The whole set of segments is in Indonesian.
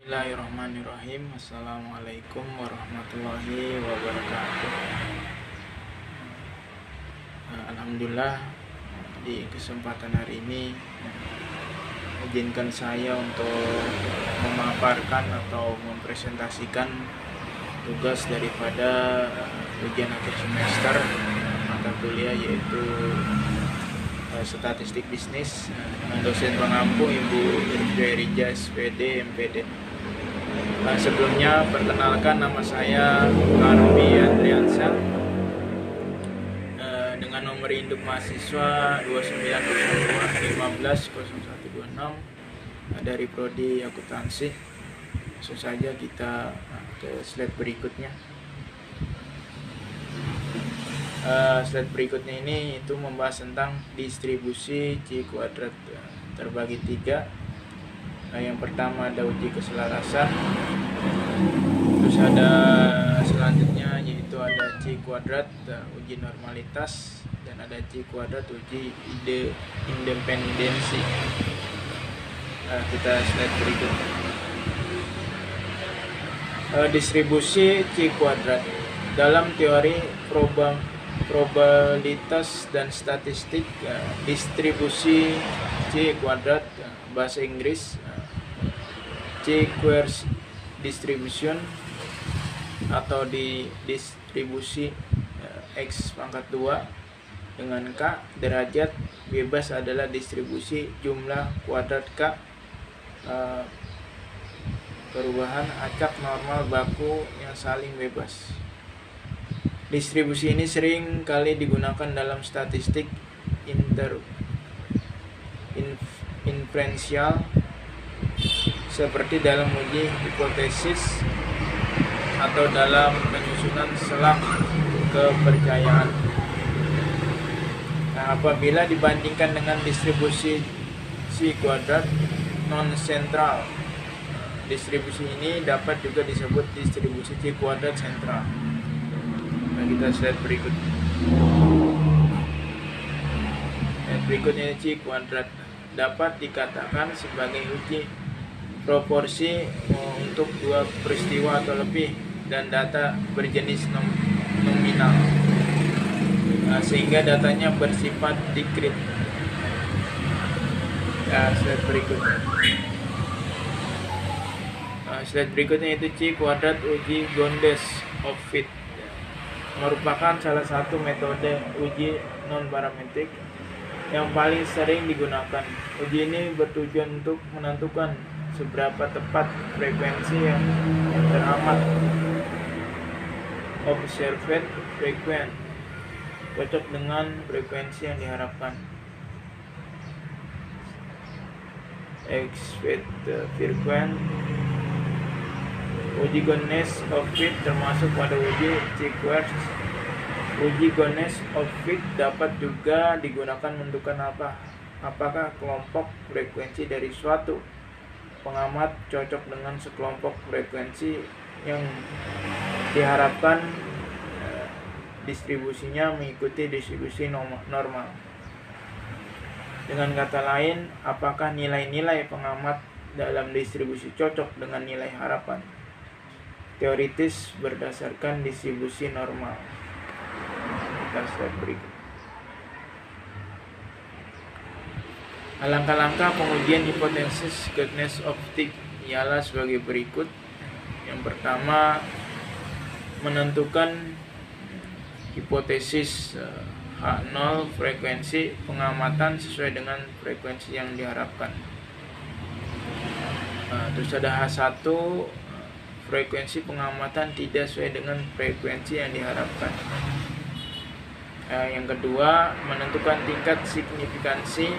Bismillahirrahmanirrahim. Assalamualaikum warahmatullahi wabarakatuh. Alhamdulillah, di kesempatan hari ini izinkan saya untuk memaparkan atau mempresentasikan tugas daripada ujian akhir semester mata kuliah yaitu statistik bisnis dengan dosen pengampu Ibu Irja SPD MPD. Sebelumnya perkenalkan, nama saya Arfi Andriansyah dengan nomor induk mahasiswa 2902150126 dari prodi akuntansi. Langsung saja kita ke slide berikutnya. Slide berikutnya ini itu membahas tentang distribusi C kuadrat terbagi 3. Yang pertama ada uji keselarasan, terus ada selanjutnya yaitu ada C kuadrat uji normalitas, dan ada C kuadrat uji independensi. Kita slide berikutnya. Distribusi C kuadrat dalam teori probabilitas dan statistik. Distribusi C kuadrat bahasa Inggris C-square distribution atau di distribusi X pangkat 2 dengan K derajat bebas adalah distribusi jumlah kuadrat K perubahan acak normal baku yang saling bebas. Distribusi ini sering kali digunakan dalam statistik inferensial seperti dalam uji hipotesis atau dalam penyusunan selang kepercayaan. Apabila dibandingkan dengan distribusi C kuadrat non-sentral, distribusi ini dapat juga disebut distribusi C kuadrat sentral. Kita slide berikutnya. Berikutnya C kuadrat dapat dikatakan sebagai uji proporsi untuk dua peristiwa atau lebih dan data berjenis nominal, sehingga datanya bersifat discrete. Slide berikutnya. Slide berikutnya itu C kuadrat uji Gondes of fit, merupakan salah satu metode uji non parametrik yang paling sering digunakan. Uji ini bertujuan untuk menentukan seberapa tepat frekuensi yang teramat observed frequency cocok dengan frekuensi yang diharapkan. Expected frequency. Uji Gondes of fit termasuk pada uji C-square. Uji Gondes of fit dapat juga digunakan menentukan apakah kelompok frekuensi dari suatu pengamat cocok dengan sekelompok frekuensi yang diharapkan distribusinya mengikuti distribusi normal. Dengan kata lain, apakah nilai-nilai pengamat dalam distribusi cocok dengan nilai harapan teoritis berdasarkan distribusi normal. Kita slide berikut. Langkah-langkah pengujian hipotesis goodness of fit ialah sebagai berikut. Yang pertama, menentukan hipotesis H0 frekuensi pengamatan sesuai dengan frekuensi yang diharapkan. Terus ada H1 frekuensi pengamatan tidak sesuai dengan frekuensi yang diharapkan. Yang kedua, menentukan tingkat signifikansi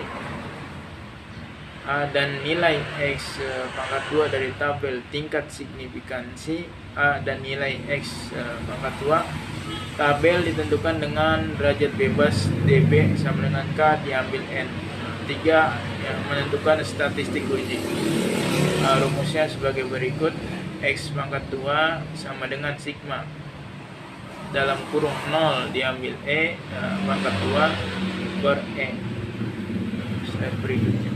A dan nilai X pangkat 2 dari tabel tingkat signifikansi A dan nilai X pangkat 2. Tabel ditentukan dengan derajat bebas dB sama dengan K diambil N. 3. Yang menentukan statistik uji. Rumusnya sebagai berikut. X pangkat 2 sama dengan sigma dalam kurung 0 diambil E pangkat 2 per E. Slide berikutnya.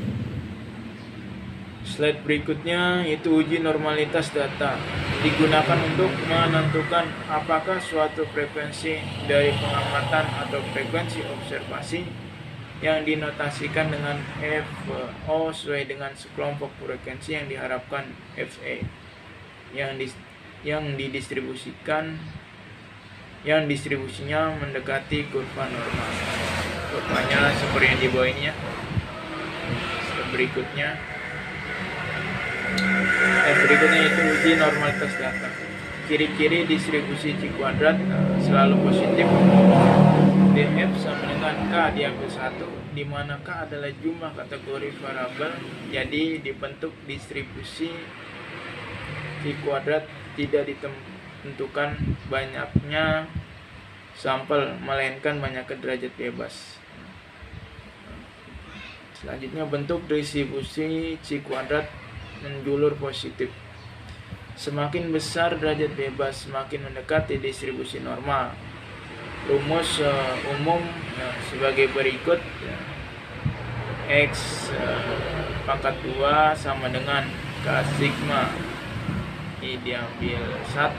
Slide berikutnya itu uji normalitas data. Digunakan untuk menentukan apakah suatu frekuensi dari pengamatan atau frekuensi observasi yang dinotasikan dengan FO sesuai dengan sekelompok frekuensi yang diharapkan FE yang distribusinya mendekati kurva normal. Kurvanya seperti yang di bawah ini ya. Berikutnya itu uji normalitas data. Ciri-ciri distribusi C kuadrat selalu positif. DF sama dengan K diambil 1, di mana K adalah jumlah kategori variabel. Jadi dibentuk distribusi C kuadrat tidak ditentukan banyaknya sampel, melainkan banyaknya derajat bebas. Selanjutnya bentuk distribusi C kuadrat menjulur positif. Semakin besar derajat bebas, semakin mendekati distribusi normal. Rumus umum sebagai berikut. X pangkat 2 sama dengan K sigma I diambil 1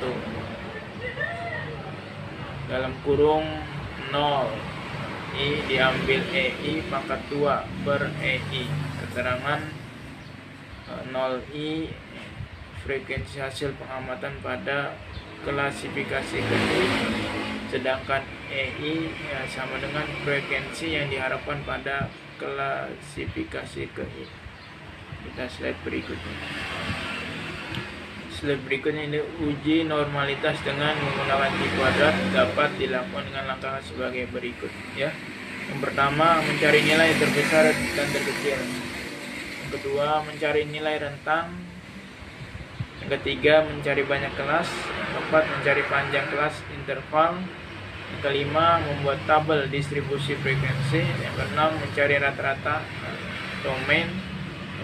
dalam kurung 0 I diambil EI pangkat 2 per EI. Keterangan 0I frekuensi hasil pengamatan pada klasifikasi ke I, sedangkan EI sama dengan frekuensi yang diharapkan pada klasifikasi ke I. Kita slide berikutnya. Slide berikutnya ini uji normalitas dengan menggunakan C kuadrat dapat dilakukan dengan langkah sebagai berikut ya. Yang pertama, mencari nilai terbesar dan terkecil. Yang kedua, mencari nilai rentang. Yang ketiga, mencari banyak kelas. Yang keempat, mencari panjang kelas interval. Yang kelima, membuat tabel distribusi frekuensi. Yang keenam, mencari rata-rata domain.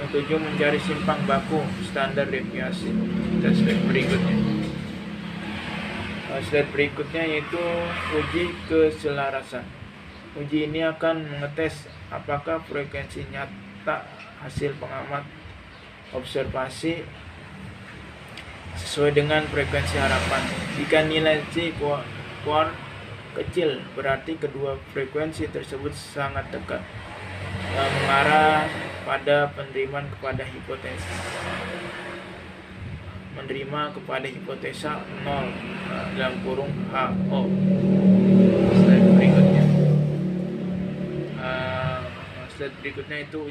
Yang tujuh, mencari simpang baku standar deviasi. Kita slide berikutnya. Slide berikutnya yaitu uji keselarasan. Uji ini akan mengetes apakah frekuensi nyata hasil pengamat observasi sesuai dengan frekuensi harapan. Jika nilai C kuadrat kecil, berarti kedua frekuensi tersebut sangat dekat, mengarah pada penerimaan kepada hipotesa 0 dalam kurung HO. Slide berikutnya itu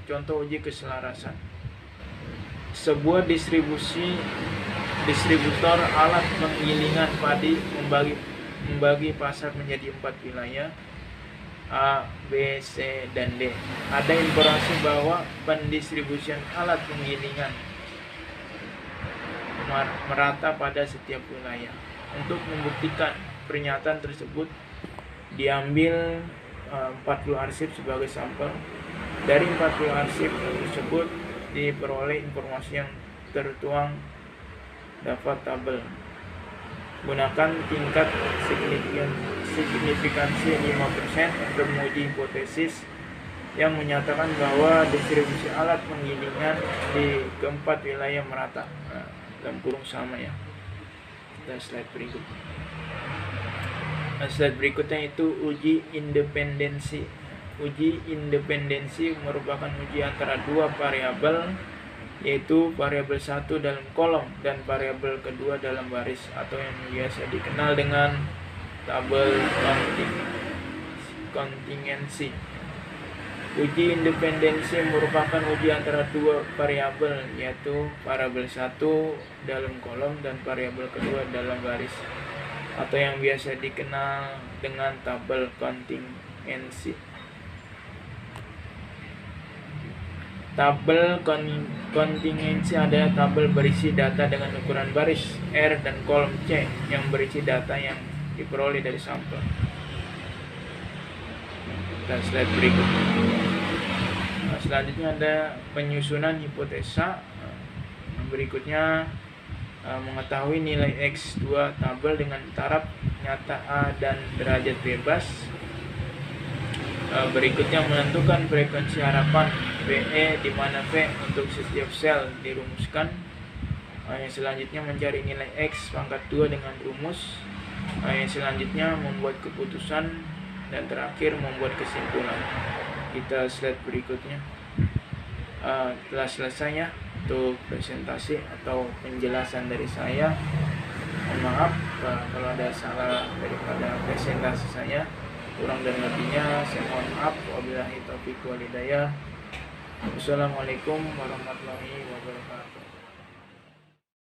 contoh uji keselarasan. Sebuah distributor alat penggilingan padi membagi pasar menjadi 4 wilayah A, B, C, dan D. Ada informasi bahwa pendistribusian alat penggilingan merata pada setiap wilayah. Untuk membuktikan pernyataan tersebut, diambil 40 arsip sebagai sampel. Dari 40 arsip tersebut diperoleh informasi yang tertuang dapat tabel. Gunakan tingkat signifikansi 5% untuk menguji hipotesis yang menyatakan bahwa distribusi alat penggilingan di keempat wilayah merata. Dalam kurung sama ya. Dan slide berikutnya. Slide berikutnya itu uji independensi. Uji independensi merupakan uji antara dua variabel, yaitu variabel 1 dalam kolom dan variabel kedua dalam baris, atau yang biasa dikenal dengan tabel kontingensi. Uji independensi merupakan uji antara dua variabel, yaitu variabel 1 dalam kolom dan variabel kedua dalam baris, atau yang biasa dikenal dengan tabel kontingensi. Tabel kontingensi adalah tabel berisi data dengan ukuran baris R dan kolom C yang berisi data yang diperoleh dari sampel. Dan slide berikutnya. Selanjutnya ada penyusunan hipotesa. Berikutnya mengetahui nilai X2 tabel dengan taraf nyata A dan derajat bebas. Berikutnya menentukan frekuensi harapan VE, di mana V untuk setiap sel dirumuskan. Yang selanjutnya mencari nilai X pangkat 2 dengan rumus. Yang selanjutnya membuat keputusan, dan terakhir membuat kesimpulan. Kita slide berikutnya. Telah selesai ya untuk presentasi atau penjelasan dari saya. Mohon maaf kalau ada salah daripada presentasi saya, kurang dan lebihnya saya mohon maaf. Wabillahi taufiq wal hidayah. Wassalamualaikum warahmatullahi wabarakatuh.